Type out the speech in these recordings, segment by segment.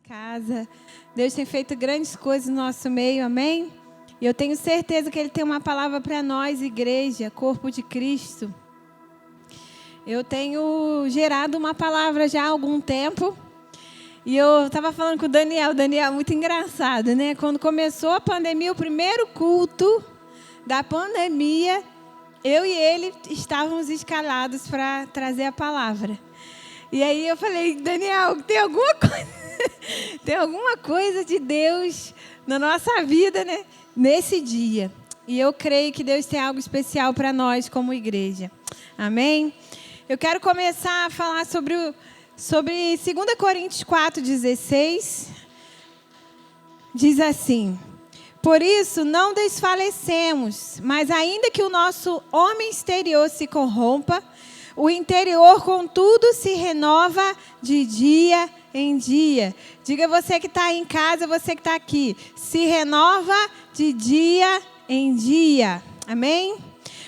casa. Deus tem feito grandes coisas no nosso meio, amém? E eu tenho certeza que Ele tem uma palavra para nós, igreja, corpo de Cristo. Eu tenho gerado uma palavra já há algum tempo. E eu estava falando com o Daniel. Daniel, muito engraçado, né? Quando começou a pandemia, o primeiro culto da pandemia, eu e ele estávamos escalados para trazer a palavra. E aí eu falei, Daniel, tem alguma coisa, tem alguma coisa de Deus na nossa vida, né? Nesse dia. E eu creio que Deus tem algo especial para nós como igreja. Amém? Eu quero começar a falar sobre 2 Coríntios 4,16. Diz assim: por isso não desfalecemos, mas ainda que o nosso homem exterior se corrompa, o interior, contudo, se renova de dia em dia. Diga você que está em casa, você que está aqui. Se renova de dia em dia. Amém?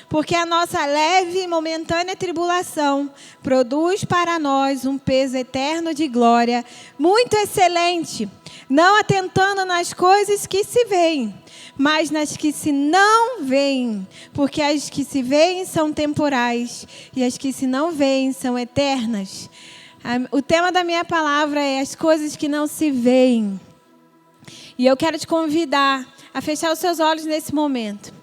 Porque a nossa leve e momentânea tribulação produz para nós um peso eterno de glória, muito excelente, não atentando nas coisas que se veem, mas nas que se não veem, porque as que se veem são temporais e as que se não veem são eternas. O tema da minha palavra é as coisas que não se veem. E eu quero te convidar a fechar os seus olhos nesse momento.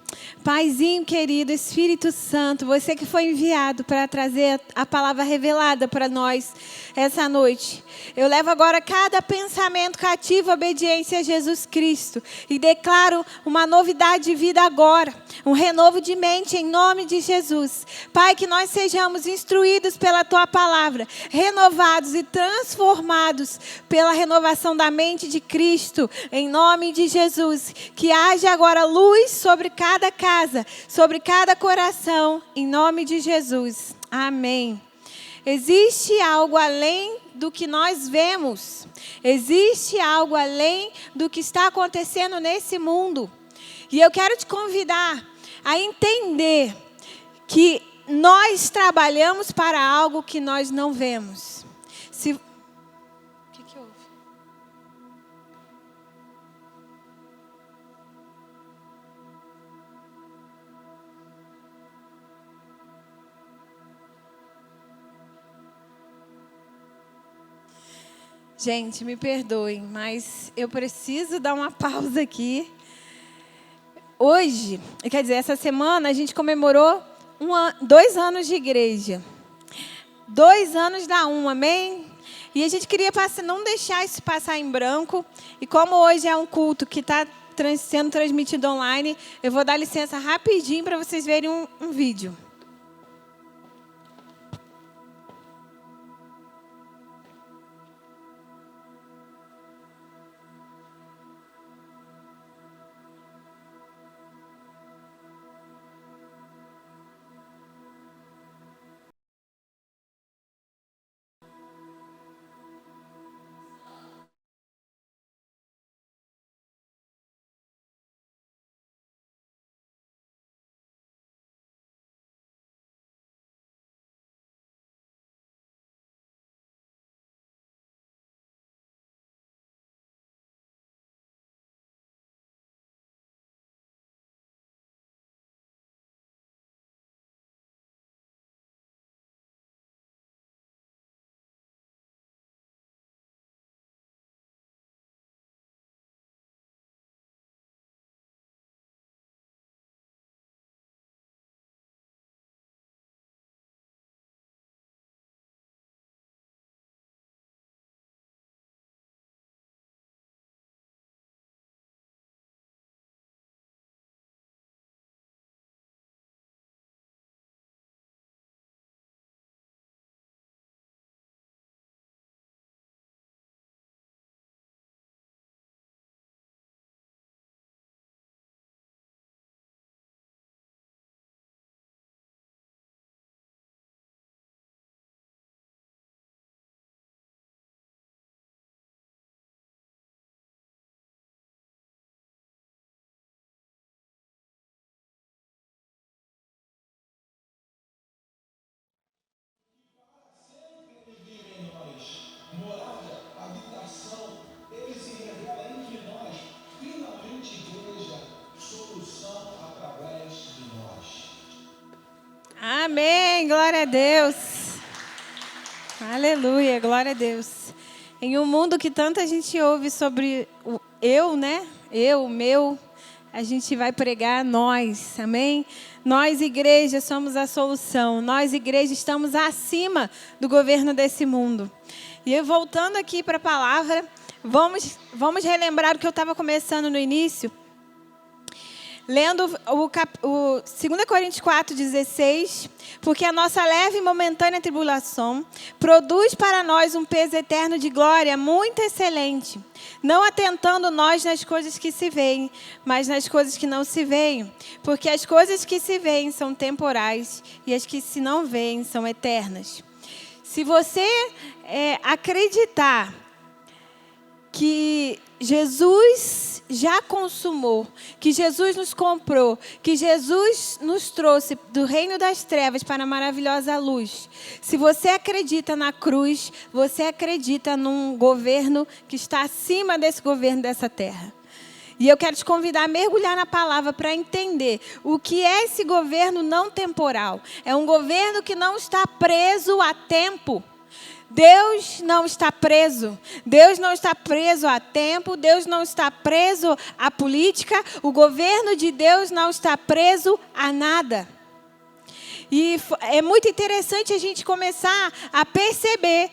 Paizinho querido, Espírito Santo, você que foi enviado para trazer a palavra revelada para nós essa noite. Eu levo agora cada pensamento cativo à obediência a Jesus Cristo e declaro uma novidade de vida agora, um renovo de mente em nome de Jesus. Pai, que nós sejamos instruídos pela Tua palavra, renovados e transformados pela renovação da mente de Cristo, em nome de Jesus. Que haja agora luz sobre cada casa, sobre cada coração, em nome de Jesus. Amém. Existe algo além do que nós vemos. Existe algo além do que está acontecendo nesse mundo. E eu quero te convidar a entender que nós trabalhamos para algo que nós não vemos. O que houve? Gente, me perdoem, mas eu preciso dar uma pausa aqui. Hoje, quer dizer, essa semana a gente comemorou 2 anos de igreja. 2 anos da amém? E a gente queria não deixar isso passar em branco. E como hoje é um culto que está sendo transmitido online, eu vou dar licença rapidinho para vocês verem um vídeo. Amém. Glória a Deus. Aleluia. Glória a Deus. Em um mundo que tanta gente ouve sobre o eu, né? Eu, o meu, a gente vai pregar nós. Amém? Nós, igreja, somos a solução. Nós, igreja, estamos acima do governo desse mundo. E eu, voltando aqui para a palavra, vamos relembrar o que eu estava começando no início. Lendo o 2 Coríntios 4,16, porque a nossa leve e momentânea tribulação produz para nós um peso eterno de glória muito excelente, não atentando nós nas coisas que se veem, mas nas coisas que não se veem, porque as coisas que se veem são temporais e as que se não veem são eternas. Se você acreditar que Jesus já consumou, que Jesus nos comprou, que Jesus nos trouxe do reino das trevas para a maravilhosa luz. Se você acredita na cruz, você acredita num governo que está acima desse governo dessa terra. E eu quero te convidar a mergulhar na palavra para entender o que é esse governo não temporal. É um governo que não está preso a tempo. Deus não está preso. Deus não está preso a tempo. Deus não está preso à política. O governo de Deus não está preso a nada. E é muito interessante a gente começar a perceber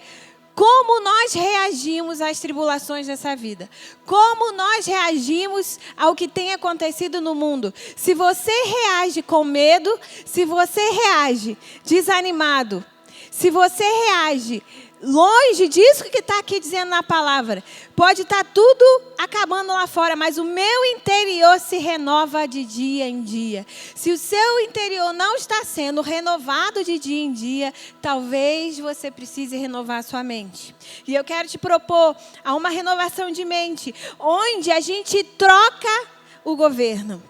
como nós reagimos às tribulações dessa vida. Como nós reagimos ao que tem acontecido no mundo. Se você reage com medo, se você reage desanimado, se você reage longe disso que está aqui dizendo na palavra, pode estar tudo acabando lá fora, mas o meu interior se renova de dia em dia. Se o seu interior não está sendo renovado de dia em dia, talvez você precise renovar a sua mente. E eu quero te propor a uma renovação de mente, onde a gente troca o governo.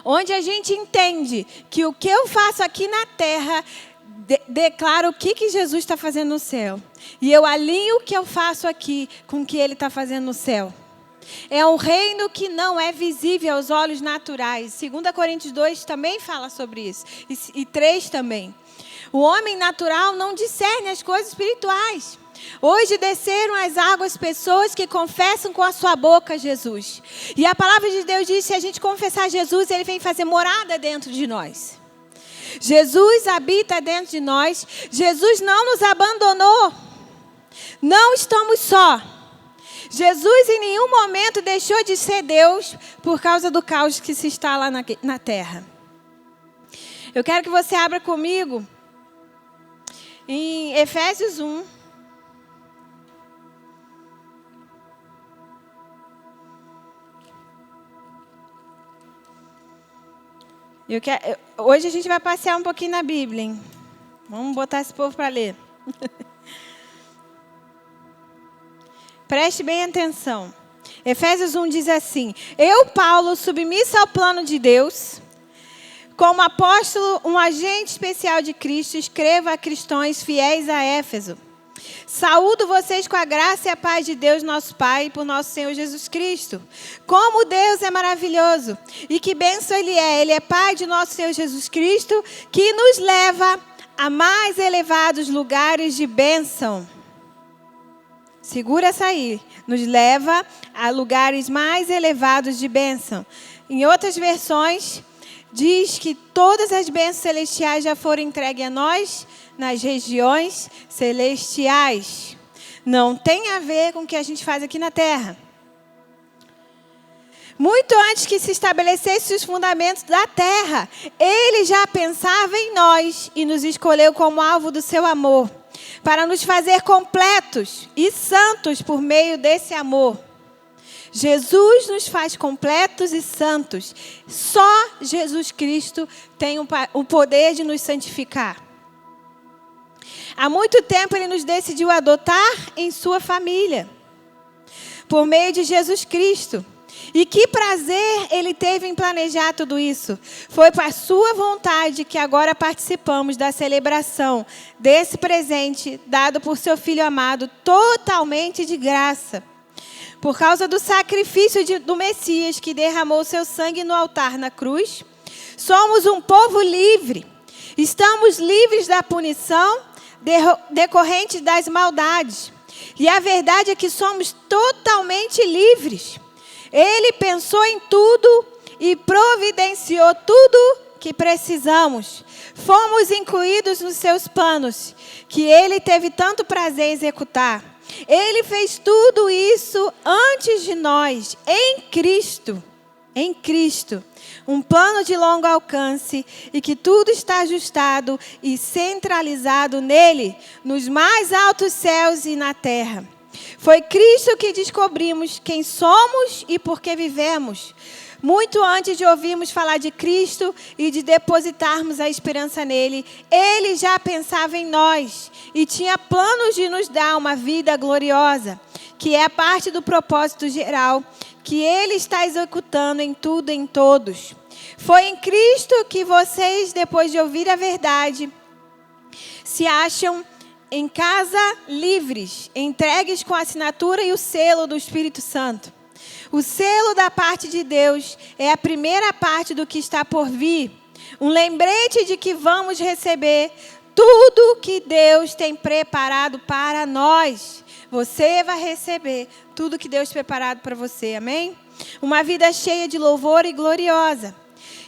Onde a gente entende que o que eu faço aqui na terra declara o que Jesus está fazendo no céu. E eu alinho o que eu faço aqui com o que Ele está fazendo no céu. É um reino que não é visível aos olhos naturais. 2 Coríntios 2 também fala sobre isso. E 3 também. O homem natural não discerne as coisas espirituais. Hoje desceram às águas pessoas que confessam com a sua boca Jesus. E a palavra de Deus diz que se a gente confessar Jesus, Ele vem fazer morada dentro de nós. Jesus habita dentro de nós. Jesus não nos abandonou. Não estamos só. Jesus em nenhum momento deixou de ser Deus por causa do caos que se está lá na terra. Eu quero que você abra comigo em Efésios 1. Hoje a gente vai passear um pouquinho na Bíblia, hein? Vamos botar esse povo para ler. Preste bem atenção. Efésios 1 diz assim: Eu, Paulo, submissa ao plano de Deus, como apóstolo, um agente especial de Cristo, escreva a cristãos fiéis a Éfeso. Saúdo vocês com a graça e a paz de Deus, nosso Pai, e por nosso Senhor Jesus Cristo. Como Deus é maravilhoso e que bênção Ele é. Ele é Pai de nosso Senhor Jesus Cristo, que nos leva a mais elevados lugares de bênção. Segura essa aí. Nos leva a lugares mais elevados de bênção. Em outras versões, diz que todas as bênçãos celestiais já foram entregues a nós nas regiões celestiais. Não tem a ver com o que a gente faz aqui na terra. Muito antes que se estabelecessem os fundamentos da terra, Ele já pensava em nós e nos escolheu como alvo do seu amor, para nos fazer completos e santos por meio desse amor. Jesus nos faz completos e santos. Só Jesus Cristo tem o poder de nos santificar. Há muito tempo Ele nos decidiu adotar em sua família, por meio de Jesus Cristo. E que prazer Ele teve em planejar tudo isso. Foi por sua vontade que agora participamos da celebração desse presente dado por seu Filho amado, totalmente de graça. Por causa do sacrifício do Messias, que derramou seu sangue no altar na cruz, somos um povo livre Estamos livres da punição decorrente das maldades. E a verdade é que somos totalmente livres. Ele pensou em tudo e providenciou tudo que precisamos. Fomos incluídos nos seus planos, que Ele teve tanto prazer em executar. Ele fez tudo isso antes de nós, em Cristo. Em Cristo. Um plano de longo alcance e que tudo está ajustado e centralizado nele, nos mais altos céus e na terra. Foi Cristo que descobrimos quem somos e por que vivemos. Muito antes de ouvirmos falar de Cristo e de depositarmos a esperança nele, Ele já pensava em nós e tinha planos de nos dar uma vida gloriosa, que é parte do propósito geral que Ele está executando em tudo e em todos. Foi em Cristo que vocês, depois de ouvir a verdade, se acham em casa livres, entregues com a assinatura e o selo do Espírito Santo. O selo da parte de Deus é a primeira parte do que está por vir. Um lembrete de que vamos receber tudo que Deus tem preparado para nós. Você vai receber tudo que Deus tem preparado para você, amém? Uma vida cheia de louvor e gloriosa.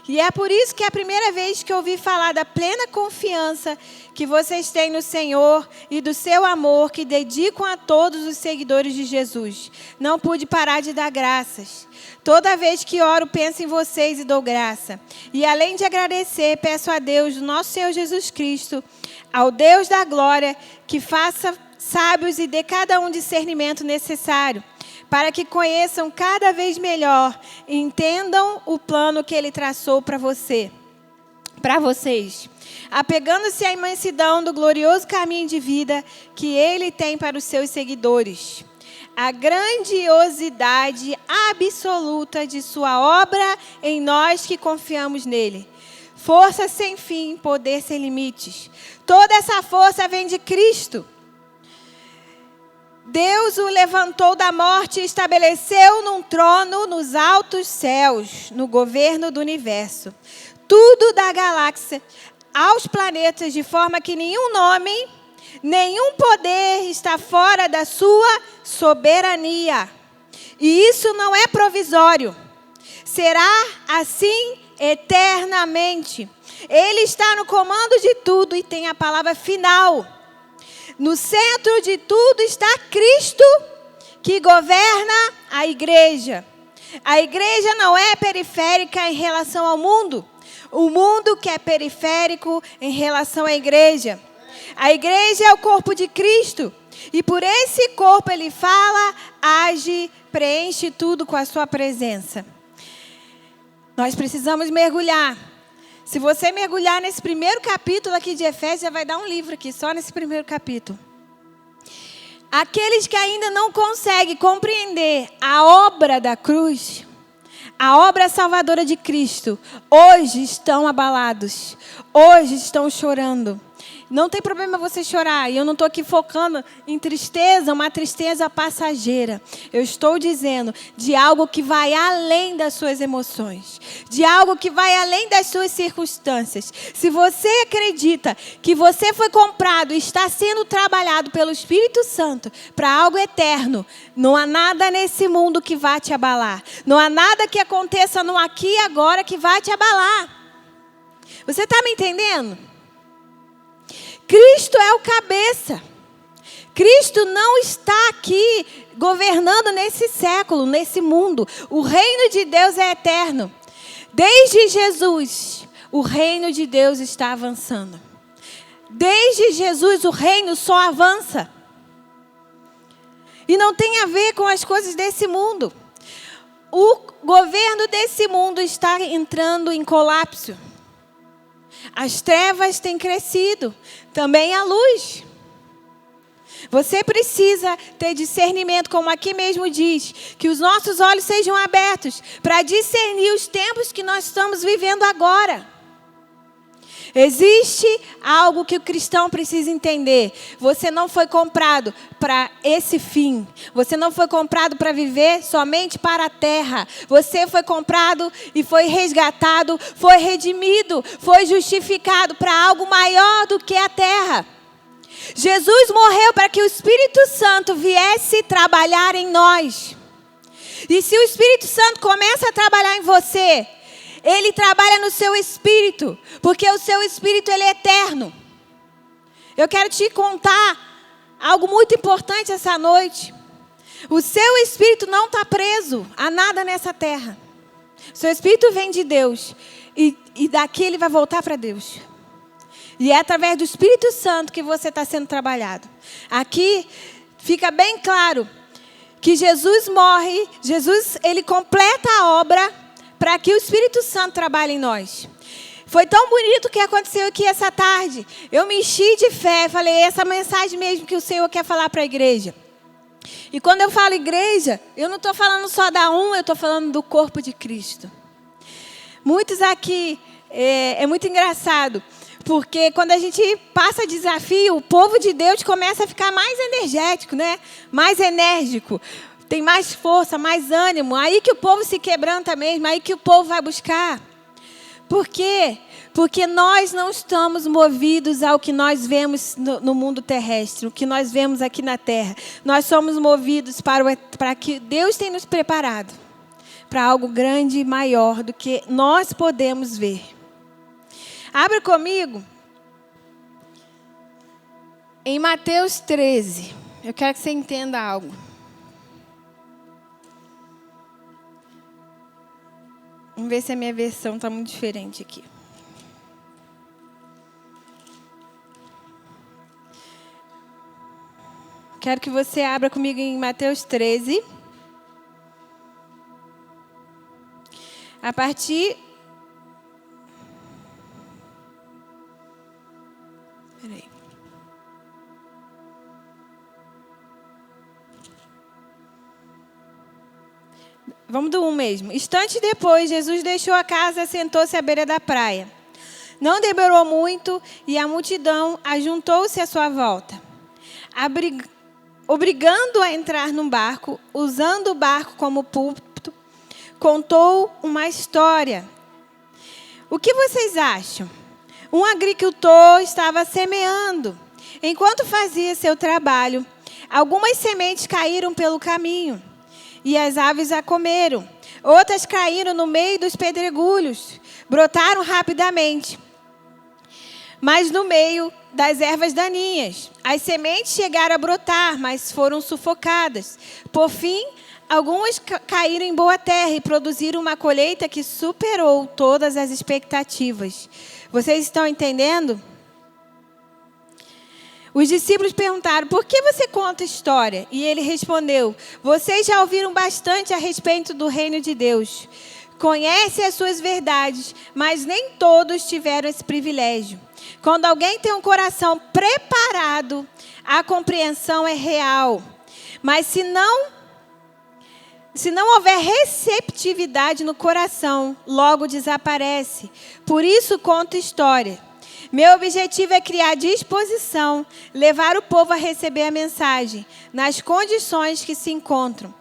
E é por isso que é a primeira vez que eu ouvi falar da plena confiança que vocês têm no Senhor e do seu amor que dedicam a todos os seguidores de Jesus. Não pude parar de dar graças. Toda vez que oro, penso em vocês e dou graça. E além de agradecer, peço a Deus, o nosso Senhor Jesus Cristo, ao Deus da glória, que faça sábios e dê cada um discernimento necessário, para que conheçam cada vez melhor e entendam o plano que Ele traçou para vocês, apegando-se à imensidão do glorioso caminho de vida que Ele tem para os seus seguidores. A grandiosidade absoluta de sua obra em nós que confiamos nele. Força sem fim, poder sem limites. Toda essa força vem de Cristo. Deus o levantou da morte e estabeleceu num trono nos altos céus, no governo do universo. Tudo da galáxia aos planetas, de forma que nenhum nome, nenhum poder está fora da sua soberania. E isso não é provisório. Será assim eternamente. Ele está no comando de tudo e tem a palavra final. No centro de tudo está Cristo, que governa a igreja. A igreja não é periférica em relação ao mundo. O mundo que é periférico em relação à igreja. A igreja é o corpo de Cristo. E por esse corpo ele fala, age, preenche tudo com a sua presença. Nós precisamos mergulhar. Se você mergulhar nesse primeiro capítulo aqui de Efésios, já vai dar um livro aqui, só nesse primeiro capítulo. Aqueles que ainda não conseguem compreender a obra da cruz, a obra salvadora de Cristo, hoje estão abalados, hoje estão chorando. Não tem problema você chorar, e eu não estou aqui focando em tristeza, uma tristeza passageira. Eu estou dizendo de algo que vai além das suas emoções, de algo que vai além das suas circunstâncias. Se você acredita que você foi comprado e está sendo trabalhado pelo Espírito Santo para algo eterno, não há nada nesse mundo que vá te abalar. Não há nada que aconteça no aqui e agora que vá te abalar. Você está me entendendo? Cristo é o cabeça. Cristo não está aqui governando nesse século, nesse mundo. O reino de Deus é eterno. Desde Jesus, o reino de Deus está avançando. Desde Jesus, o reino só avança. E não tem a ver com as coisas desse mundo. O governo desse mundo está entrando em colapso. As trevas têm crescido, também a luz. Você precisa ter discernimento, como aqui mesmo diz, que os nossos olhos sejam abertos para discernir os tempos que nós estamos vivendo agora. Existe algo que o cristão precisa entender. Você não foi comprado para esse fim. Você não foi comprado para viver somente para a terra. Você foi comprado e foi resgatado, foi redimido, foi justificado para algo maior do que a terra. Jesus morreu para que o Espírito Santo viesse trabalhar em nós. E se o Espírito Santo começa a trabalhar em você, ele trabalha no seu espírito, porque o seu espírito ele é eterno. Eu quero te contar algo muito importante essa noite. O seu espírito não está preso a nada nessa terra. O seu espírito vem de Deus e daqui ele vai voltar para Deus. E é através do Espírito Santo que você está sendo trabalhado. Aqui fica bem claro que Jesus morre, Jesus ele completa a obra para que o Espírito Santo trabalhe em nós. Foi tão bonito o que aconteceu aqui essa tarde. Eu me enchi de fé, falei, essa mensagem mesmo que o Senhor quer falar para a igreja. E quando eu falo igreja, eu não estou falando só da eu estou falando do corpo de Cristo. Muitos aqui, é muito engraçado, porque quando a gente passa desafio, o povo de Deus começa a ficar mais energético, né? Mais enérgico. Tem mais força, mais ânimo. Aí que o povo se quebranta mesmo. Aí que o povo vai buscar. Por quê? Porque nós não estamos movidos ao que nós vemos no mundo terrestre. O que nós vemos aqui na terra. Nós somos movidos para que Deus tem nos preparado. Para algo grande e maior do que nós podemos ver. Abra comigo. Em Mateus 13. Eu quero que você entenda algo. Vamos ver se a minha versão está muito diferente aqui. Quero que você abra comigo em Mateus 13. A partir... Peraí. Vamos do 1 mesmo. Instante depois, Jesus deixou a casa e sentou-se à beira da praia. Não demorou muito e a multidão ajuntou-se à sua volta. Obrigando-o a entrar num barco, usando o barco como púlpito, contou uma história. O que vocês acham? Um agricultor estava semeando. Enquanto fazia seu trabalho, algumas sementes caíram pelo caminho. E as aves a comeram. Outras caíram no meio dos pedregulhos. Brotaram rapidamente. Mas no meio das ervas daninhas. As sementes chegaram a brotar, mas foram sufocadas. Por fim, algumas caíram em boa terra e produziram uma colheita que superou todas as expectativas. Vocês estão entendendo? Os discípulos perguntaram, por que você conta história? E ele respondeu, vocês já ouviram bastante a respeito do reino de Deus. Conhecem as suas verdades, mas nem todos tiveram esse privilégio. Quando alguém tem um coração preparado, a compreensão é real. Mas se não houver receptividade no coração, logo desaparece. Por isso conto história. Meu objetivo é criar disposição, levar o povo a receber a mensagem, nas condições que se encontram.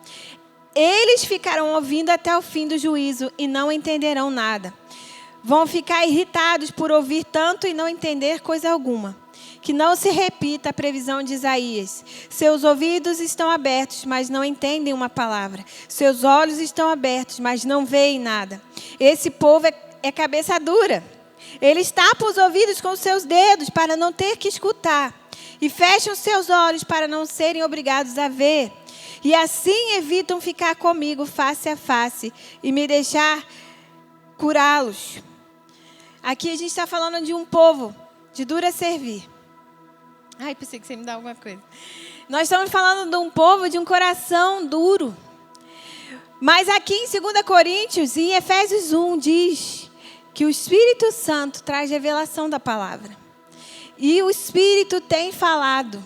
Eles ficarão ouvindo até o fim do juízo e não entenderão nada. Vão ficar irritados por ouvir tanto e não entender coisa alguma. Que não se repita a previsão de Isaías. Seus ouvidos estão abertos, mas não entendem uma palavra. Seus olhos estão abertos, mas não veem nada. Esse povo é cabeça dura. Eles tapam os ouvidos com seus dedos para não ter que escutar. E fecham seus olhos para não serem obrigados a ver. E assim evitam ficar comigo face a face e me deixar curá-los. Aqui a gente está falando de um povo de dura servir. Ai, pensei que você me dá alguma coisa. Nós estamos falando de um povo de um coração duro. Mas aqui em 2 Coríntios e em Efésios 1 diz que o Espírito Santo traz revelação da palavra. E o Espírito tem falado.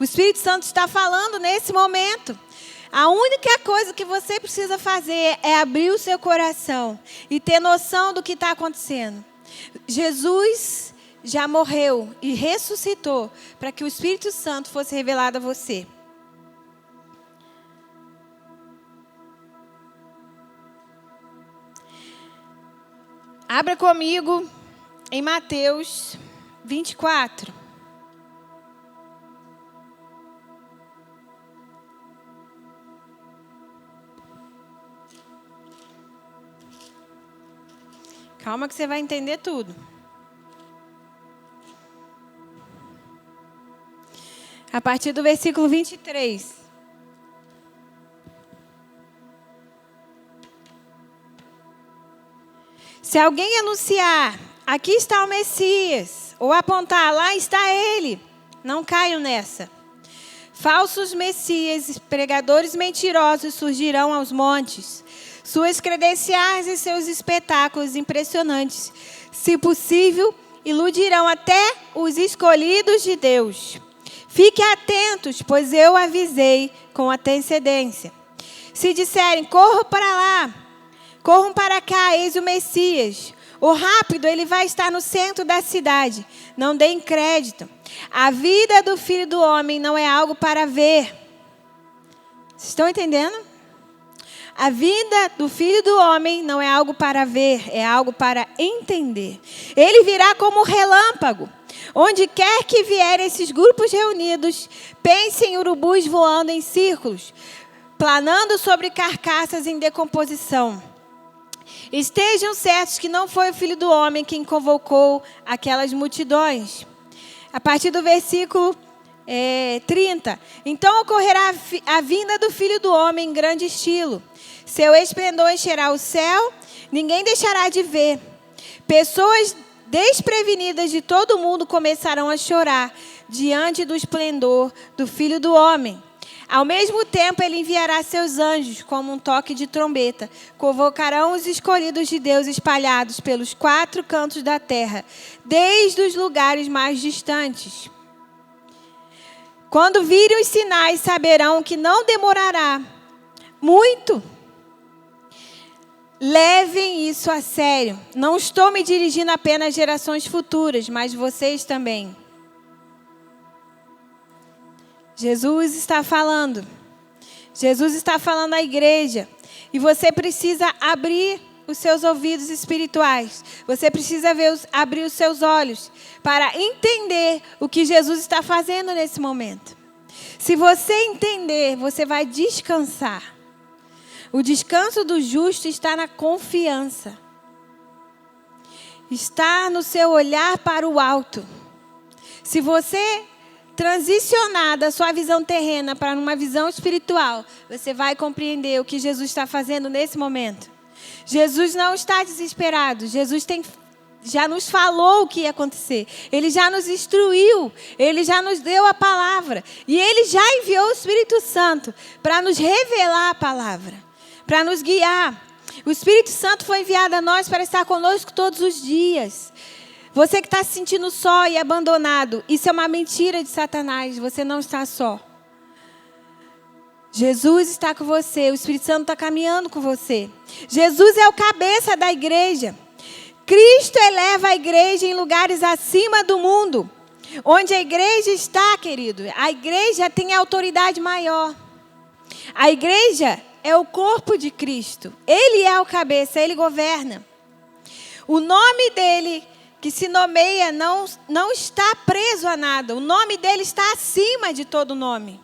O Espírito Santo está falando nesse momento. A única coisa que você precisa fazer é abrir o seu coração e ter noção do que está acontecendo. Jesus, já morreu e ressuscitou para que o Espírito Santo fosse revelado a você. Abra comigo em Mateus 24. Calma que você vai entender tudo. A partir do versículo 23. Se alguém anunciar, aqui está o Messias, ou apontar, lá está ele, não caiam nessa. Falsos messias, pregadores mentirosos surgirão aos montes. Suas credenciais e seus espetáculos impressionantes, se possível, iludirão até os escolhidos de Deus. Fiquem atentos, pois eu avisei com antecedência. Se disserem, corram para lá, corram para cá, eis o Messias. O rápido, ele vai estar no centro da cidade. Não deem crédito. A vida do Filho do Homem não é algo para ver. Vocês estão entendendo? A vida do Filho do Homem não é algo para ver, é algo para entender. Ele virá como relâmpago. Onde quer que vierem esses grupos reunidos, pensem em urubus voando em círculos, planando sobre carcaças em decomposição. Estejam certos que não foi o Filho do Homem quem convocou aquelas multidões. A partir do versículo 30. Então ocorrerá a vinda do Filho do Homem em grande estilo. Seu esplendor encherá o céu, ninguém deixará de ver. Pessoas desprevenidas de todo o mundo começarão a chorar diante do esplendor do Filho do Homem. Ao mesmo tempo, ele enviará seus anjos, como um toque de trombeta. Convocarão os escolhidos de Deus espalhados pelos 4 cantos da terra, desde os lugares mais distantes. Quando virem os sinais, saberão que não demorará muito. Levem isso a sério. Não estou me dirigindo apenas às gerações futuras, mas vocês também. Jesus está falando. Jesus está falando à igreja. E você precisa abrir os seus ouvidos espirituais. Você precisa abrir os seus olhos para entender o que Jesus está fazendo nesse momento. Se você entender, você vai descansar. O descanso do justo está na confiança. Está no seu olhar para o alto. Se você transicionar da sua visão terrena para uma visão espiritual, você vai compreender o que Jesus está fazendo nesse momento. Jesus não está desesperado. Jesus já nos falou o que ia acontecer. Ele já nos instruiu. Ele já nos deu a palavra. E Ele já enviou o Espírito Santo para nos revelar a palavra, para nos guiar. O Espírito Santo foi enviado a nós para estar conosco todos os dias. Você que está se sentindo só e abandonado, isso é uma mentira de Satanás. Você não está só. Jesus está com você. O Espírito Santo está caminhando com você. Jesus é o cabeça da igreja. Cristo eleva a igreja em lugares acima do mundo. Onde a igreja está, querido, a igreja tem autoridade maior. A igreja é o corpo de Cristo. Ele é o cabeça, Ele governa. O nome dele, que se nomeia, não está preso a nada. O nome dele está acima de todo nome.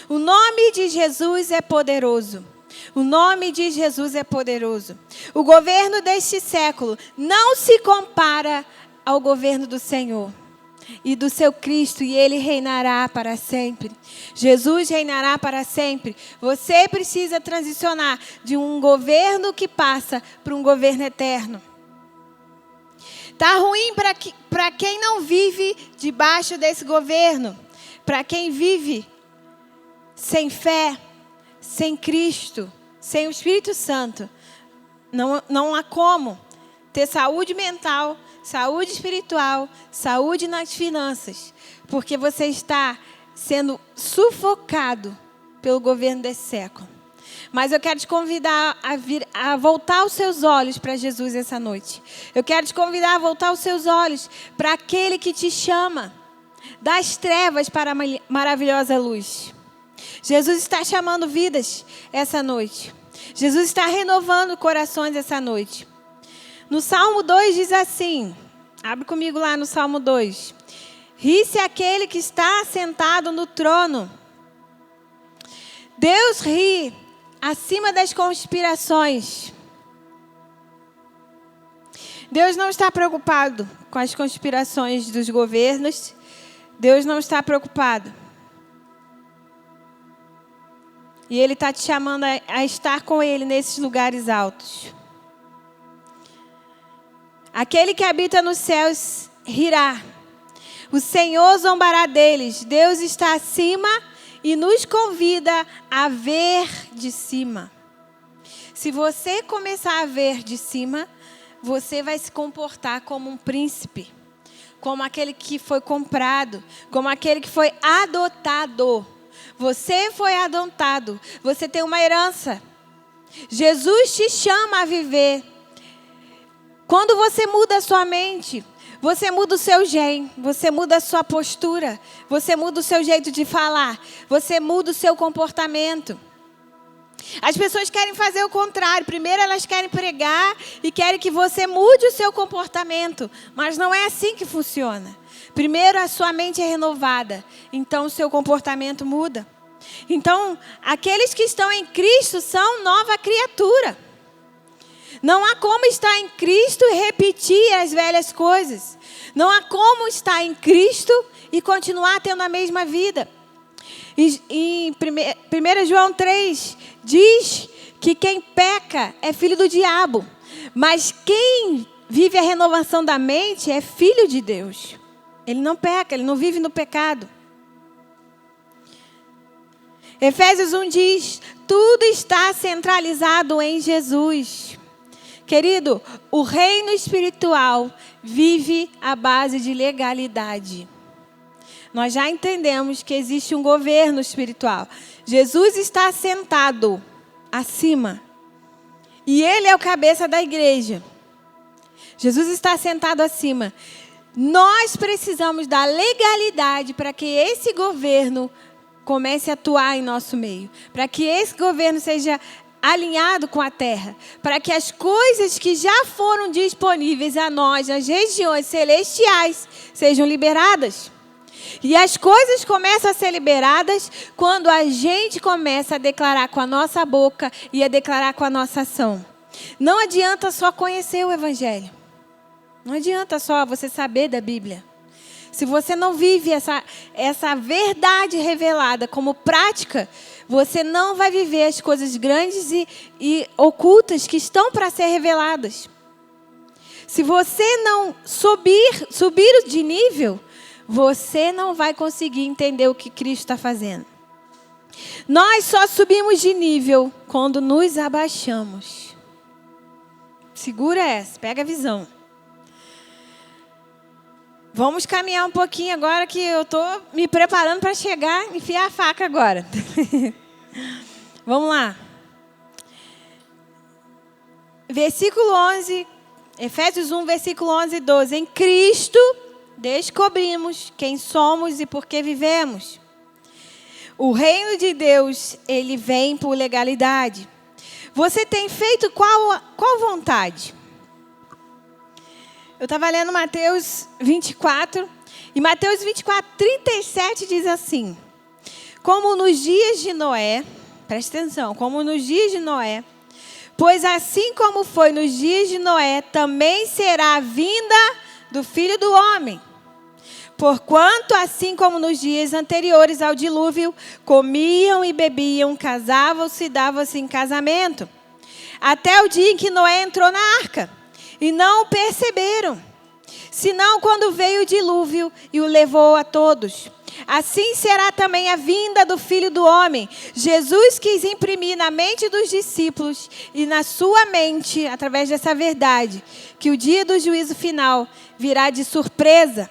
O nome de Jesus é poderoso. O nome de Jesus é poderoso. O governo deste século não se compara ao governo do Senhor e do seu Cristo, e Ele reinará para sempre. Jesus reinará para sempre. Você precisa transicionar de um governo que passa para um governo eterno. Está ruim para quem não vive debaixo desse governo. Para quem vive sem fé, sem Cristo, sem o Espírito Santo. Não há como ter saúde mental, saúde espiritual, saúde nas finanças. Porque você está sendo sufocado pelo governo desse século. Mas eu quero te convidar a voltar os seus olhos para Jesus essa noite. Eu quero te convidar a voltar os seus olhos para aquele que te chama das trevas para a maravilhosa luz. Jesus está chamando vidas essa noite. Jesus está renovando corações essa noite. No Salmo 2 diz assim, abre comigo lá no Salmo 2. Ri-se aquele que está sentado no trono. Deus ri acima das conspirações. Deus não está preocupado com as conspirações dos governos. Deus não está preocupado. E Ele está te chamando a estar com Ele nesses lugares altos. Aquele que habita nos céus rirá. O Senhor zombará deles. Deus está acima e nos convida a ver de cima. Se você começar a ver de cima, você vai se comportar como um príncipe, como aquele que foi comprado, como aquele que foi adotado. Você foi adotado, você tem uma herança. Jesus te chama a viver. Quando você muda a sua mente, você muda o seu gen, você muda a sua postura, você muda o seu jeito de falar, você muda o seu comportamento. As pessoas querem fazer o contrário. Primeiro elas querem pregar e querem que você mude o seu comportamento. Mas não é assim que funciona. Primeiro a sua mente é renovada, então o seu comportamento muda. Então, aqueles que estão em Cristo são nova criatura. Não há como estar em Cristo e repetir as velhas coisas. Não há como estar em Cristo e continuar tendo a mesma vida. Em 1 João 3, diz que quem peca é filho do diabo. Mas quem vive a renovação da mente é filho de Deus. Ele não peca, ele não vive no pecado. Efésios 1 diz, tudo está centralizado em Jesus. Querido, o reino espiritual vive à base de legalidade. Nós já entendemos que existe um governo espiritual. Jesus está sentado acima. E Ele é o cabeça da igreja. Jesus está sentado acima. Nós precisamos da legalidade para que esse governo comece a atuar em nosso meio. Para que esse governo seja alinhado com a terra, para que as coisas que já foram disponíveis a nós nas regiões celestiais sejam liberadas. E as coisas começam a ser liberadas quando a gente começa a declarar com a nossa boca e a declarar com a nossa ação. Não adianta só conhecer o Evangelho. Não adianta só você saber da Bíblia. Se você não vive essa verdade revelada como prática, você não vai viver as coisas grandes e ocultas que estão para ser reveladas. Se você não subir de nível, você não vai conseguir entender o que Cristo está fazendo. Nós só subimos de nível quando nos abaixamos. Segura essa, pega a visão. Vamos caminhar um pouquinho agora que eu estou me preparando para chegar, enfiar a faca agora. Vamos lá. Versículo 11, Efésios 1, versículo 11 e 12. Em Cristo descobrimos quem somos e por que vivemos. O reino de Deus, ele vem por legalidade. Você tem feito qual vontade? Eu estava lendo Mateus 24, e Mateus 24, 37 diz assim: como nos dias de Noé, presta atenção, como nos dias de Noé, pois assim como foi nos dias de Noé, também será a vinda do Filho do Homem. Porquanto, assim como nos dias anteriores ao dilúvio, comiam e bebiam, casavam-se e davam-se em casamento, até o dia em que Noé entrou na arca. E não o perceberam, senão quando veio o dilúvio e o levou a todos. Assim será também a vinda do Filho do Homem. Jesus quis imprimir na mente dos discípulos e na sua mente, através dessa verdade, que o dia do juízo final virá de surpresa.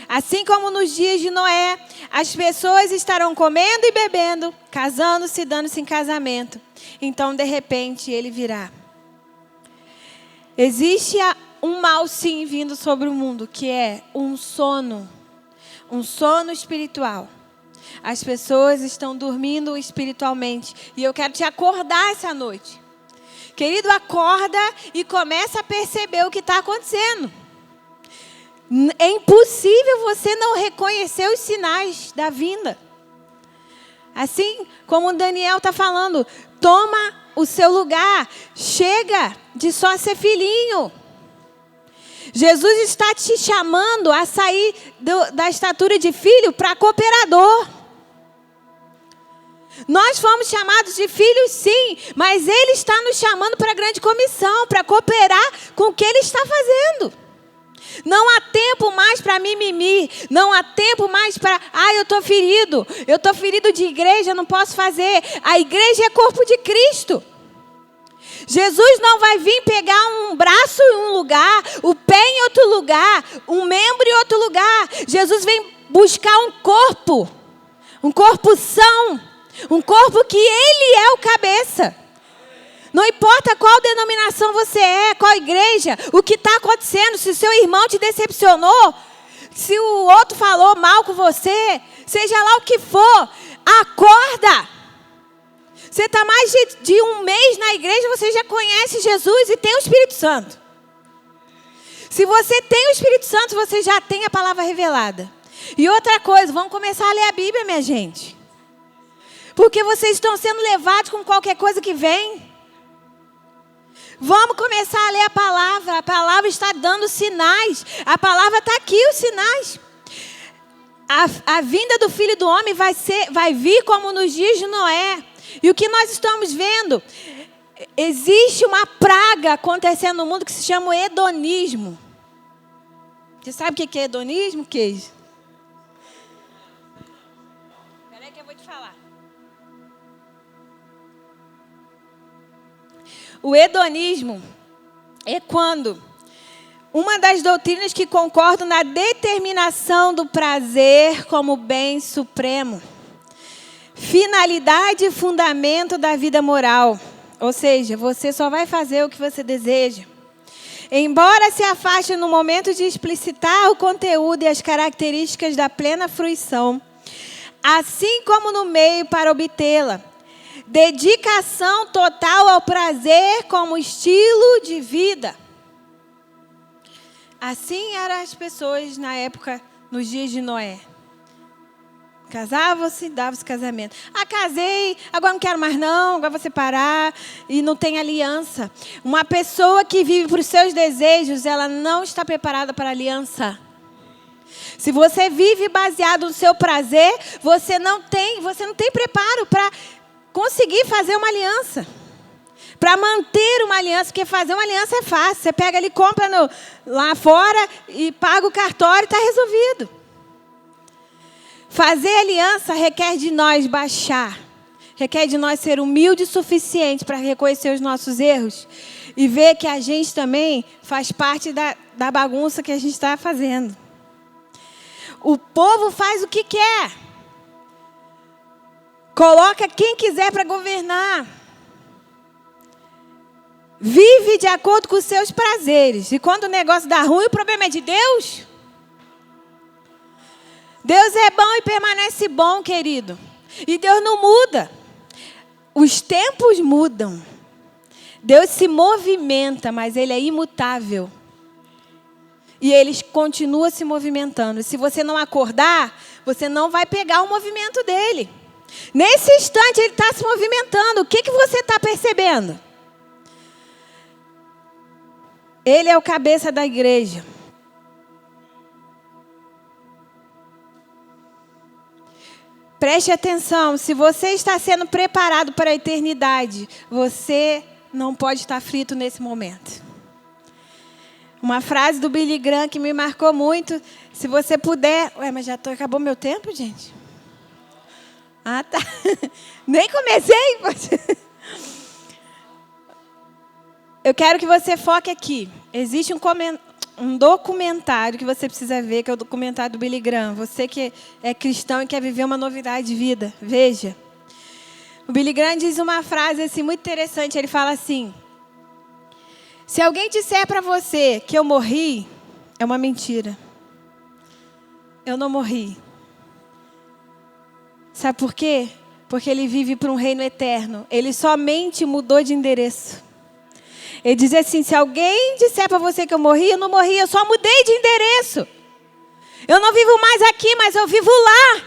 Assim como nos dias de Noé, as pessoas estarão comendo e bebendo, casando-se e dando-se em casamento. então de repente ele virá. Existe um mal sim vindo sobre o mundo, que é um sono espiritual. As pessoas estão dormindo espiritualmente e eu quero te acordar essa noite. Querido, acorda e começa a perceber o que está acontecendo. É impossível você não reconhecer os sinais da vinda. Assim como o Daniel está falando, toma o seu lugar, chega de só ser filhinho. Jesus está te chamando a sair da estatura de filho para cooperador. Nós fomos chamados de filhos sim, mas Ele está nos chamando para a grande comissão, para cooperar com o que Ele está fazendo. Não há tempo mais para mimimi, não há tempo mais para, eu estou ferido de igreja, não posso fazer. A igreja é corpo de Cristo. Jesus não vai vir pegar um braço em um lugar, o pé em outro lugar, um membro em outro lugar. Jesus vem buscar um corpo são, um corpo que Ele é o cabeça. Não importa qual denominação você é, qual igreja, o que está acontecendo, se o seu irmão te decepcionou, se o outro falou mal com você, seja lá o que for, acorda. Você está mais de um mês na igreja, você já conhece Jesus e tem o Espírito Santo. Se você tem o Espírito Santo, você já tem a palavra revelada. E outra coisa, vamos começar a ler a Bíblia, minha gente. Porque vocês estão sendo levados com qualquer coisa que vem. Vamos começar a ler a palavra está dando sinais, a palavra está aqui, os sinais. A vinda do Filho do Homem vai vir como nos dias de Noé. E o que nós estamos vendo, existe uma praga acontecendo no mundo que se chama o hedonismo. Você sabe o que é hedonismo, Keiji? Espera aí que eu vou te falar. O hedonismo é quando uma das doutrinas que concordam na determinação do prazer como bem supremo, finalidade e fundamento da vida moral. Ou seja, você só vai fazer o que você deseja. Embora se afaste no momento de explicitar o conteúdo e as características da plena fruição, assim como no meio para obtê-la. Dedicação total ao prazer como estilo de vida. Assim eram as pessoas na época, nos dias de Noé. Casavam-se, davam-se casamento. Casei, agora não quero mais não, agora vou separar. E não tem aliança. Uma pessoa que vive para os seus desejos, ela não está preparada para a aliança. Se você vive baseado no seu prazer, você não tem preparo para conseguir fazer uma aliança. Para manter uma aliança, porque fazer uma aliança é fácil. Você pega ali, compra lá fora e paga o cartório e está resolvido. Fazer aliança requer de nós baixar. Requer de nós ser humilde o suficiente para reconhecer os nossos erros. E ver que a gente também faz parte da bagunça que a gente está fazendo. O povo faz o que quer. Coloca quem quiser para governar. Vive de acordo com os seus prazeres. E quando o negócio dá ruim, o problema é de Deus? Deus é bom e permanece bom, querido. E Deus não muda. Os tempos mudam. Deus se movimenta, mas Ele é imutável. E Ele continua se movimentando. Se você não acordar, você não vai pegar o movimento dEle. Nesse instante, Ele está se movimentando. O que você está percebendo? Ele é o cabeça da igreja. Preste atenção, se você está sendo preparado para a eternidade, você não pode estar frito nesse momento. Uma frase do Billy Graham que me marcou muito, se você puder... mas já acabou meu tempo, gente? Tá. Nem comecei. Eu quero que você foque aqui. Existe um documentário que você precisa ver, que é o documentário do Billy Graham. Você que é cristão e quer viver uma novidade de vida, veja. O Billy Graham diz uma frase assim muito interessante. Ele fala assim: se alguém disser para você que eu morri, é uma mentira. Eu não morri. Sabe por quê? Porque ele vive para um reino eterno. Ele somente mudou de endereço. Ele diz assim: se alguém disser para você que eu morri, eu não morri, eu só mudei de endereço. Eu não vivo mais aqui, mas eu vivo lá.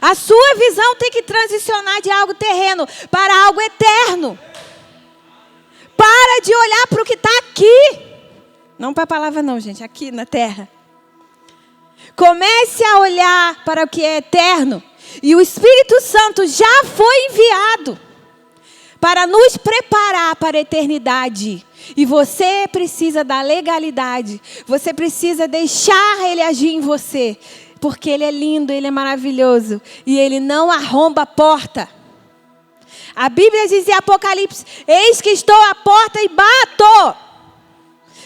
A sua visão tem que transicionar de algo terreno para algo eterno. Para de olhar para o que está aqui. Não para a palavra não, gente, aqui na terra. Comece a olhar para o que é eterno. E o Espírito Santo já foi enviado para nos preparar para a eternidade. E você precisa da legalidade. Você precisa deixar Ele agir em você. Porque Ele é lindo, Ele é maravilhoso. E Ele não arromba a porta. A Bíblia diz em Apocalipse: eis que estou à porta e bato.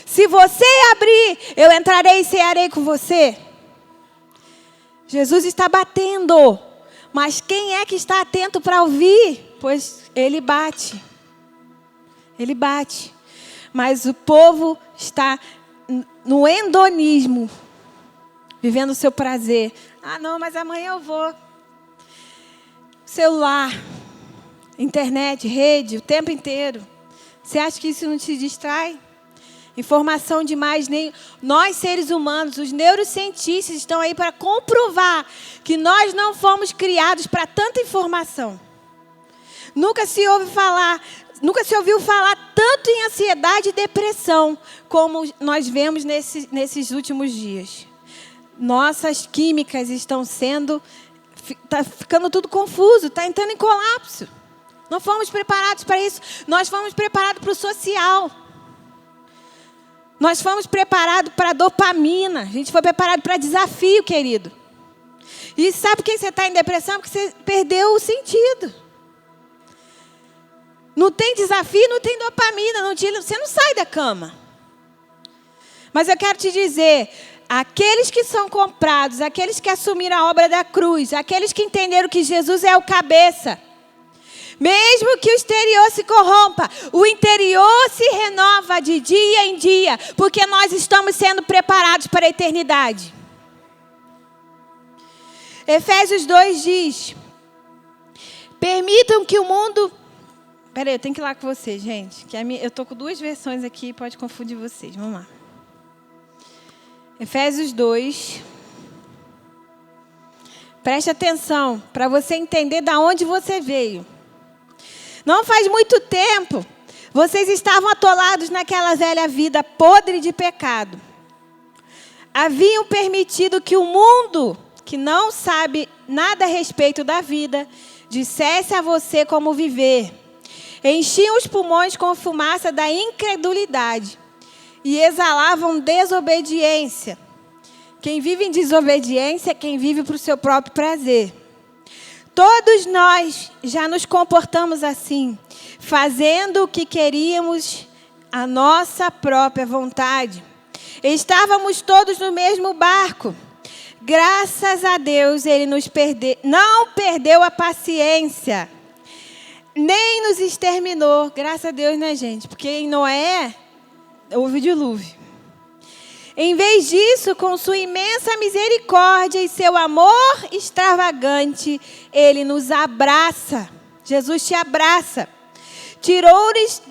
Se você abrir, eu entrarei e cearei com você. Jesus está batendo. Mas quem é que está atento para ouvir? Pois Ele bate. Ele bate. Mas o povo está no hedonismo, vivendo o seu prazer. Ah, não, mas amanhã eu vou. Celular, internet, rede, o tempo inteiro. Você acha que isso não te distrai? Informação demais. Nem nós, seres humanos, os neurocientistas estão aí para comprovar que nós não fomos criados para tanta informação. Nunca se ouviu falar tanto em ansiedade e depressão como nós vemos nesses últimos dias. Nossas químicas estão está ficando tudo confuso, está entrando em colapso. Não fomos preparados para isso. Nós fomos preparados para o social. Nós fomos preparados para dopamina. A gente foi preparado para desafio, querido. E sabe por que você está em depressão? Porque você perdeu o sentido. Não tem desafio, não tem dopamina. Você não sai da cama. Mas eu quero te dizer, aqueles que são comprados, aqueles que assumiram a obra da cruz, aqueles que entenderam que Jesus é o cabeça, mesmo que o exterior se corrompa, o interior se renova de dia em dia, porque nós estamos sendo preparados para a eternidade. Efésios 2 diz: permitam que o mundo... Peraí, eu tenho que ir lá com vocês, gente. Eu estou com 2 versões aqui, pode confundir vocês. Vamos lá. Efésios 2. Preste atenção, para você entender de onde você veio. Não faz muito tempo, vocês estavam atolados naquela velha vida podre de pecado. Haviam permitido que o mundo, que não sabe nada a respeito da vida, dissesse a você como viver. Enchiam os pulmões com a fumaça da incredulidade e exalavam desobediência. Quem vive em desobediência é quem vive para o seu próprio prazer. Todos nós já nos comportamos assim, fazendo o que queríamos, a nossa própria vontade. Estávamos todos no mesmo barco. Graças a Deus, Ele não perdeu a paciência, nem nos exterminou. Graças a Deus, né, gente? Porque em Noé houve o dilúvio. Em vez disso, com sua imensa misericórdia e seu amor extravagante, Ele nos abraça. Jesus te abraça. Tirou-nos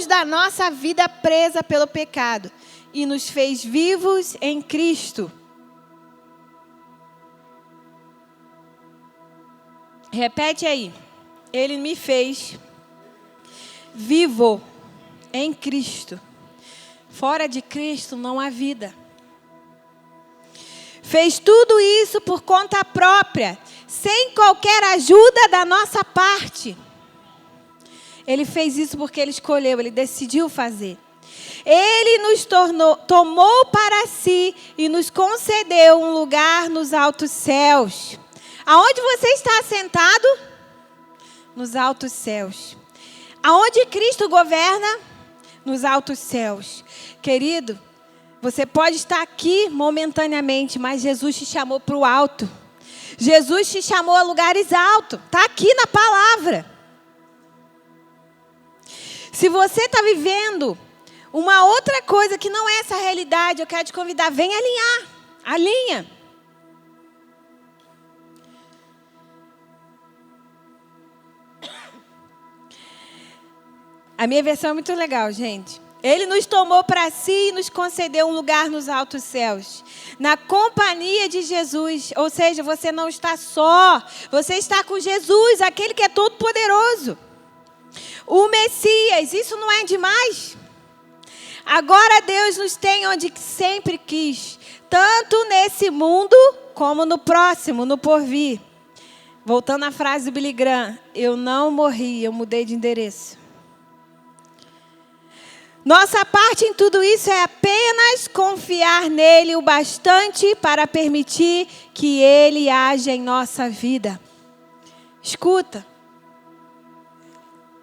da nossa vida presa pelo pecado e nos fez vivos em Cristo. Repete aí. Ele me fez vivo em Cristo. Fora de Cristo não há vida. Fez tudo isso por conta própria, sem qualquer ajuda da nossa parte. Ele fez isso porque Ele escolheu, Ele decidiu fazer. Ele nos tomou para si e nos concedeu um lugar nos altos céus. Aonde você está assentado? Nos altos céus. Aonde Cristo governa? Nos altos céus. Querido, você pode estar aqui momentaneamente, mas Jesus te chamou para o alto. Jesus te chamou a lugares altos. Está aqui na palavra. Se você está vivendo uma outra coisa que não é essa realidade, eu quero te convidar, vem alinhar. Alinha. A minha versão é muito legal, gente. Ele nos tomou para si e nos concedeu um lugar nos altos céus, na companhia de Jesus. Ou seja, você não está só, você está com Jesus, aquele que é todo poderoso. O Messias, isso não é demais? Agora Deus nos tem onde sempre quis, tanto nesse mundo como no próximo, no porvir. Voltando à frase do Billy Graham, eu não morri, eu mudei de endereço. Nossa parte em tudo isso é apenas confiar nele o bastante para permitir que ele haja em nossa vida. Escuta.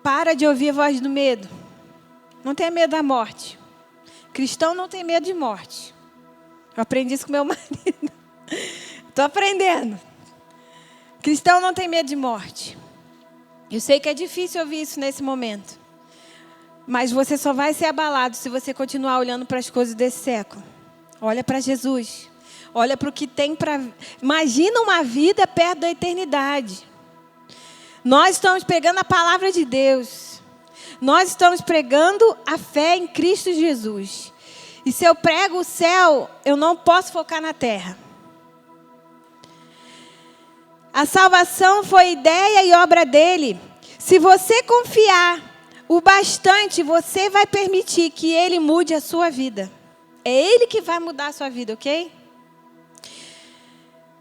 Para de ouvir a voz do medo. Não tenha medo da morte. Cristão não tem medo de morte. Eu aprendi isso com meu marido. Estou aprendendo. Cristão não tem medo de morte. Eu sei que é difícil ouvir isso nesse momento. Mas você só vai ser abalado se você continuar olhando para as coisas desse século. Olha para Jesus. Olha para o que tem para... Imagina uma vida perto da eternidade. Nós estamos pregando a palavra de Deus. Nós estamos pregando a fé em Cristo Jesus. E se eu prego o céu, eu não posso focar na terra. A salvação foi ideia e obra dele. Se você confiar o bastante, você vai permitir que ele mude a sua vida. É ele que vai mudar a sua vida, ok?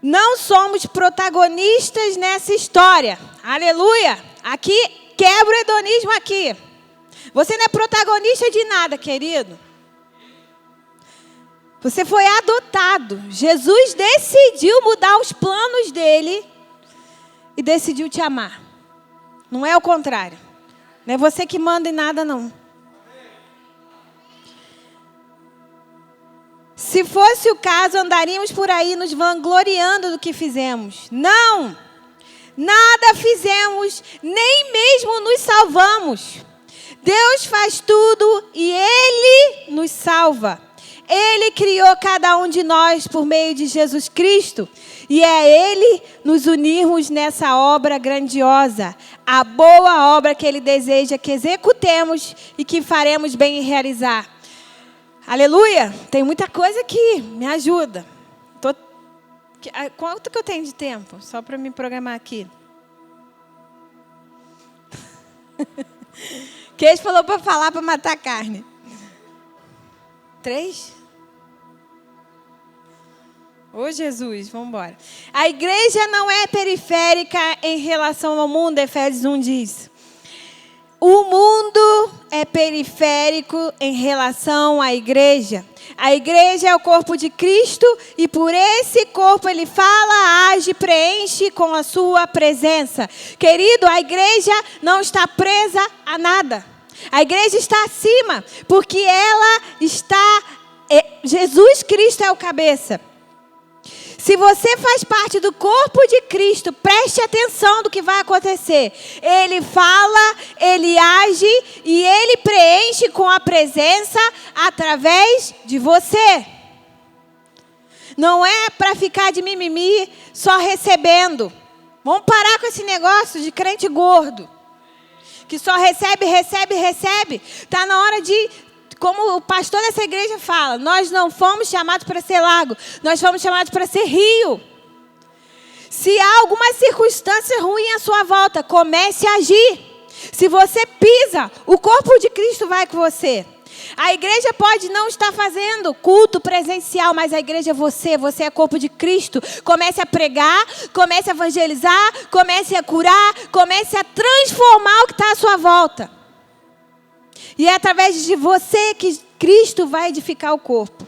Não somos protagonistas nessa história. Aleluia! Aqui, quebra o hedonismo aqui. Você não é protagonista de nada, querido. Você foi adotado. Jesus decidiu mudar os planos dele e decidiu te amar. Não é o contrário. Não é você que manda em nada, não. Se fosse o caso, andaríamos por aí nos vangloriando do que fizemos. Não! Nada fizemos, nem mesmo nos salvamos. Deus faz tudo e Ele nos salva. Ele criou cada um de nós por meio de Jesus Cristo. E é Ele nos unirmos nessa obra grandiosa. A boa obra que Ele deseja que executemos e que faremos bem em realizar. Aleluia! Tem muita coisa aqui. Me ajuda. Quanto que eu tenho de tempo? Só para me programar aqui. Queijo falou para falar para matar a carne. 3? Ô Jesus, vamos embora. A igreja não é periférica em relação ao mundo, Efésios 1 diz. O mundo é periférico em relação à igreja. A igreja é o corpo de Cristo e por esse corpo ele fala, age, preenche com a sua presença. Querido, a igreja não está presa a nada. A igreja está acima, porque ela está... Jesus Cristo é o cabeça. Se você faz parte do corpo de Cristo, preste atenção do que vai acontecer. Ele fala, ele age e ele preenche com a presença através de você. Não é para ficar de mimimi só recebendo. Vamos parar com esse negócio de crente gordo. Que só recebe, recebe, recebe. Está na hora de... Como o pastor dessa igreja fala, nós não fomos chamados para ser lago, nós fomos chamados para ser rio. Se há alguma circunstância ruim à sua volta, comece a agir. Se você pisa, o corpo de Cristo vai com você. A igreja pode não estar fazendo culto presencial, mas a igreja é você é corpo de Cristo. Comece a pregar, comece a evangelizar, comece a curar, comece a transformar o que está à sua volta. E é através de você que Cristo vai edificar o corpo.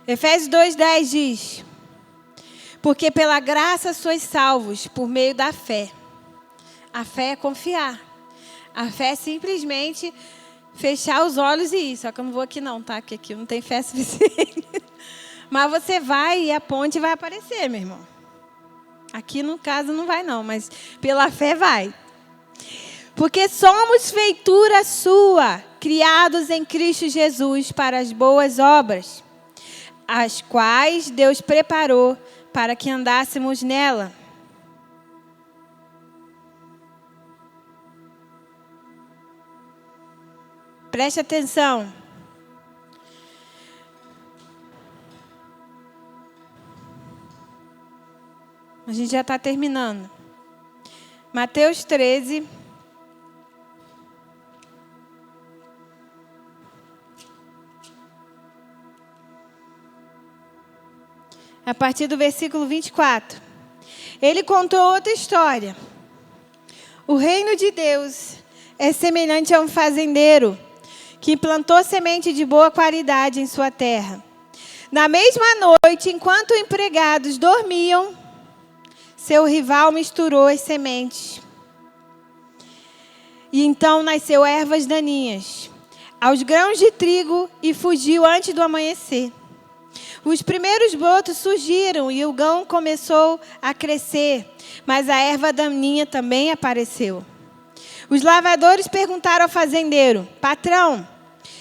Efésios 2:10 diz: porque pela graça sois salvos por meio da fé. A fé é confiar. A fé é simplesmente fechar os olhos e ir. Só que eu não vou aqui não, tá? Porque aqui não tem fé suficiente. Mas você vai e a ponte vai aparecer, meu irmão. Aqui no caso não vai não, mas pela fé vai. Porque somos feitura sua, criados em Cristo Jesus para as boas obras, as quais Deus preparou para que andássemos nela. Preste atenção. A gente já está terminando. Mateus 13. A partir do versículo 24. Ele contou outra história. O reino de Deus é semelhante a um fazendeiro que plantou semente de boa qualidade em sua terra. Na mesma noite, enquanto os empregados dormiam, seu rival misturou as sementes. E então nasceu ervas daninhas aos grãos de trigo e fugiu antes do amanhecer. Os primeiros brotos surgiram e o grão começou a crescer, mas a erva daninha também apareceu. Os lavradores perguntaram ao fazendeiro: patrão,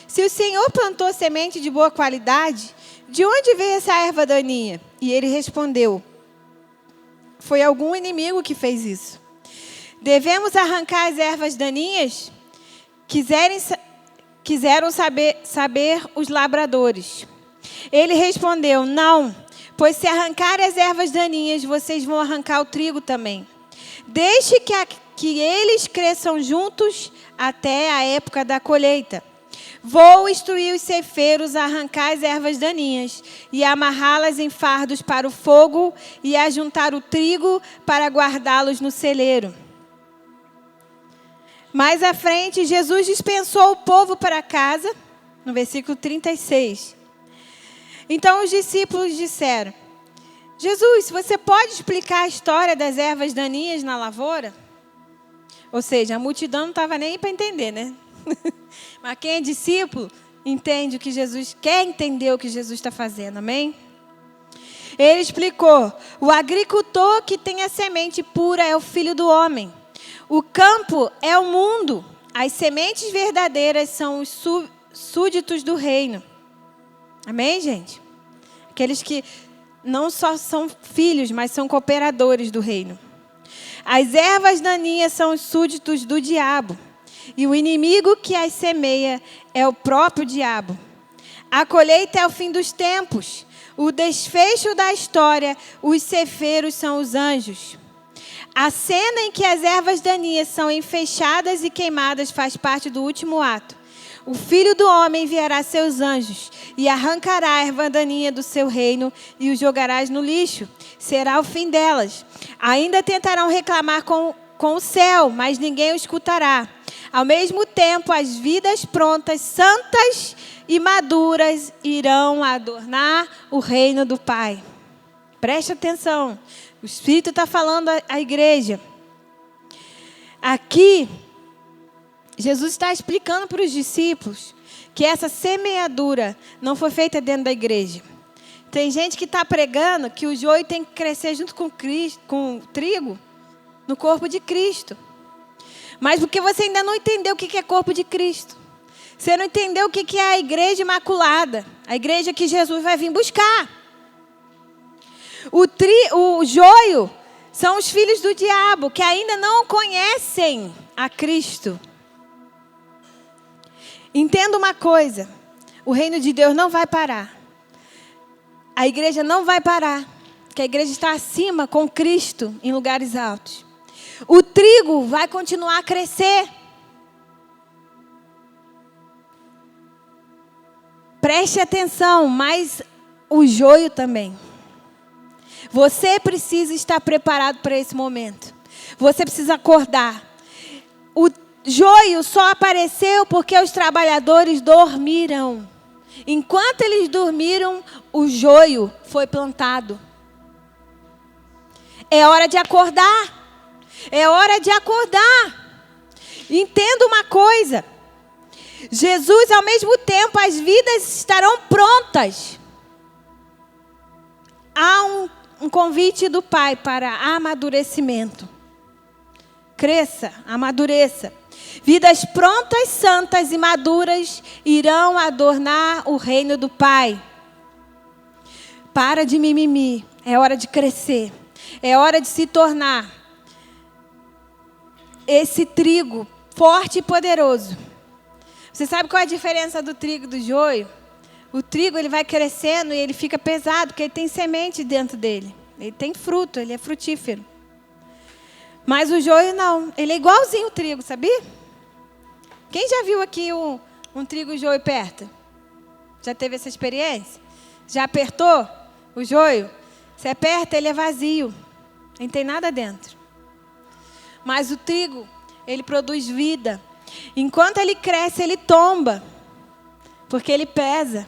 se o senhor plantou semente de boa qualidade, de onde veio essa erva daninha? E ele respondeu: foi algum inimigo que fez isso. Devemos arrancar as ervas daninhas? Quiseram saber os lavradores. Ele respondeu: não, pois se arrancar as ervas daninhas, vocês vão arrancar o trigo também. Deixe que eles cresçam juntos até a época da colheita. Vou instruir os ceifeiros a arrancar as ervas daninhas e amarrá-las em fardos para o fogo e a juntar o trigo para guardá-los no celeiro. Mais à frente, Jesus dispensou o povo para casa, no versículo 36. Então os discípulos disseram: Jesus, você pode explicar a história das ervas daninhas na lavoura? Ou seja, a multidão não estava nem para entender, né? Mas quem é discípulo entende o que Jesus quer entender o que Jesus está fazendo, amém? Ele explicou: o agricultor que tem a semente pura é o Filho do Homem. O campo é o mundo. As sementes verdadeiras são os súditos do reino. Amém, gente? Aqueles que não só são filhos, mas são cooperadores do reino. As ervas daninhas são os súditos do diabo. E o inimigo que as semeia é o próprio diabo. A colheita é o fim dos tempos. O desfecho da história, os ceifeiros são os anjos. A cena em que as ervas daninhas são enfechadas e queimadas faz parte do último ato. O Filho do Homem enviará seus anjos e arrancará a erva daninha do seu reino e os jogarás no lixo. Será o fim delas. Ainda tentarão reclamar com o céu, mas ninguém o escutará. Ao mesmo tempo, as vidas prontas, santas e maduras irão adornar o reino do Pai. Preste atenção. O Espírito está falando à igreja. Aqui, Jesus está explicando para os discípulos que essa semeadura não foi feita dentro da igreja. Tem gente que está pregando que o joio tem que crescer junto com o trigo no corpo de Cristo. Mas porque você ainda não entendeu o que é corpo de Cristo. Você não entendeu o que é a igreja imaculada. A igreja que Jesus vai vir buscar. O joio são os filhos do diabo, que ainda não conhecem a Cristo. Entenda uma coisa. O reino de Deus não vai parar. A igreja não vai parar. Porque a igreja está acima com Cristo em lugares altos. O trigo vai continuar a crescer. Preste atenção, mas o joio também. Você precisa estar preparado para esse momento. Você precisa acordar. O joio só apareceu porque os trabalhadores dormiram. Enquanto eles dormiram, o joio foi plantado. É hora de acordar. É hora de acordar. Entenda uma coisa. Jesus, ao mesmo tempo, as vidas estarão prontas. Há um convite do Pai para amadurecimento. Cresça, amadureça. Vidas prontas, santas e maduras irão adornar o reino do Pai. Para de mimimi. É hora de crescer. É hora de se tornar esse trigo forte e poderoso. Você sabe qual é a diferença do trigo e do joio? O trigo, ele vai crescendo e ele fica pesado, porque ele tem semente dentro dele. Ele tem fruto, ele é frutífero. Mas o joio não, ele é igualzinho o trigo, sabia? Quem já viu aqui um trigo e joio perto? Já teve essa experiência? Já apertou o joio? Você aperta, ele é vazio. Não tem nada dentro. Mas o trigo, ele produz vida. Enquanto ele cresce, ele tomba. Porque ele pesa.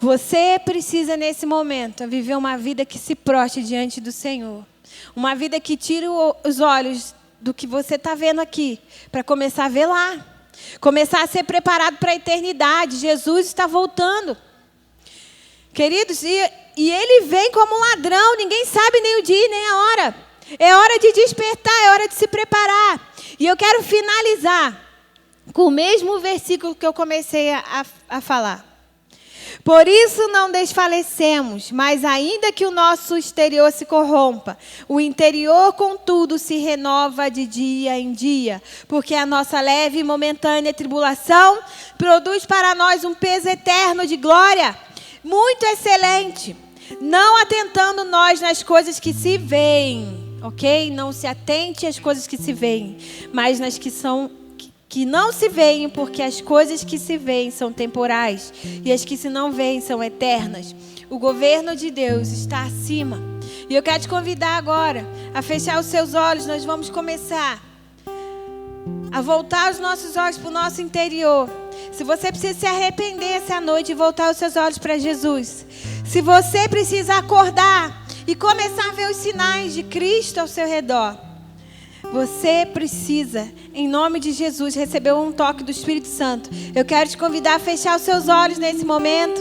Você precisa, nesse momento, viver uma vida que se prostre diante do Senhor. Uma vida que tire os olhos do que você está vendo aqui, para começar a ver lá. Começar a ser preparado para a eternidade. Jesus está voltando. Queridos, e ele vem como um ladrão. Ninguém sabe nem o dia nem a hora. É hora de despertar, é hora de se preparar. E eu quero finalizar com o mesmo versículo que eu comecei a falar. Por isso não desfalecemos, mas ainda que o nosso exterior se corrompa, o interior, contudo, se renova de dia em dia, porque a nossa leve e momentânea tribulação produz para nós um peso eterno de glória, muito excelente, não atentando nós nas coisas que se veem, ok? Não se atente às coisas que se veem, mas nas que não se veem, porque as coisas que se veem são temporais e as que se não veem são eternas. O governo de Deus está acima. E eu quero te convidar agora a fechar os seus olhos. Nós vamos começar a voltar os nossos olhos para o nosso interior. Se você precisa se arrepender essa noite e voltar os seus olhos para Jesus. Se você precisa acordar e começar a ver os sinais de Cristo ao seu redor. Você precisa, em nome de Jesus, receber um toque do Espírito Santo. Eu quero te convidar a fechar os seus olhos nesse momento.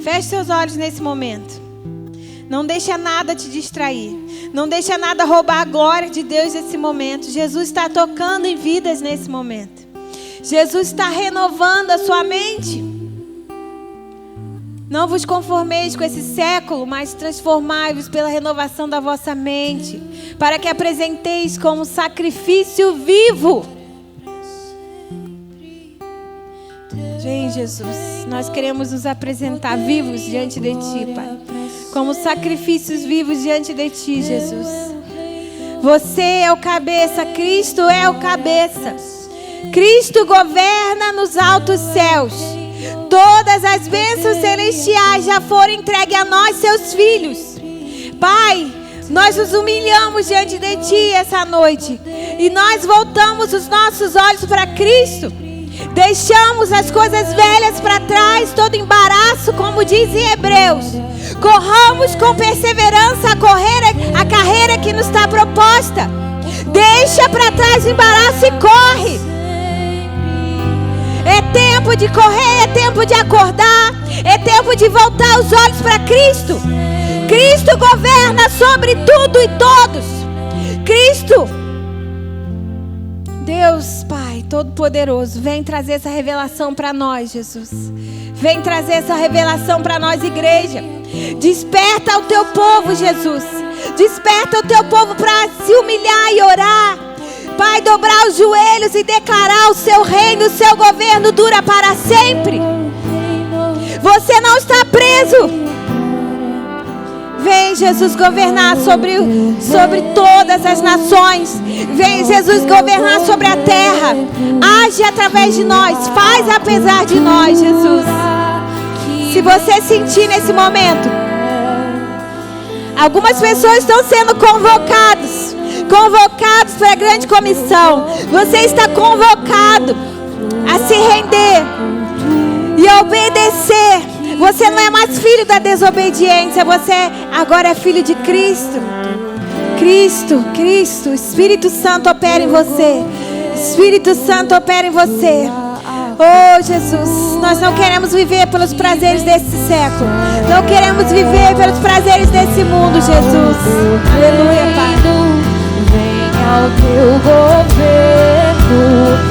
Feche seus olhos nesse momento. Não deixa nada te distrair. Não deixa nada roubar a glória de Deus nesse momento. Jesus está tocando em vidas nesse momento. Jesus está renovando a sua mente. Não vos conformeis com esse século, mas transformai-vos pela renovação da vossa mente, para que apresenteis como sacrifício vivo. Vem, Jesus, nós queremos nos apresentar vivos diante de Ti, Pai. Como sacrifícios vivos diante de Ti, Jesus. Você é o cabeça, Cristo é o cabeça. Cristo governa nos altos céus. Todas as bênçãos celestiais já foram entregues a nós, seus filhos. Pai, nós nos humilhamos diante de Ti essa noite. E nós voltamos os nossos olhos para Cristo. Deixamos as coisas velhas para trás, todo embaraço, como diz em Hebreus. Corramos com perseverança a carreira que nos está proposta. Deixa para trás o embaraço e corre. É tempo de correr, é tempo de acordar, é tempo de voltar os olhos para Cristo. Cristo governa sobre tudo e todos. Cristo, Deus Pai Todo-Poderoso, vem trazer essa revelação para nós, Jesus. Vem trazer essa revelação para nós, igreja. Desperta o Teu povo, Jesus. Desperta o Teu povo para se humilhar e orar. Pai, dobrar os joelhos e declarar o Seu reino, o Seu governo dura para sempre. Você não está preso. Vem, Jesus, governar sobre todas as nações. Vem, Jesus, governar sobre a terra. Age através de nós. Faz apesar de nós, Jesus. Se você sentir nesse momento, algumas pessoas estão sendo convocados para a grande comissão. Você está convocado a se render e a obedecer. Você não é mais filho da desobediência. Você agora é filho de Cristo. Cristo, Cristo, Espírito Santo opera em você. Espírito Santo opera em você. Oh, Jesus, nós não queremos viver pelos prazeres desse século. Não queremos viver pelos prazeres desse mundo, Jesus. Aleluia, Pai. Venha o teu governo.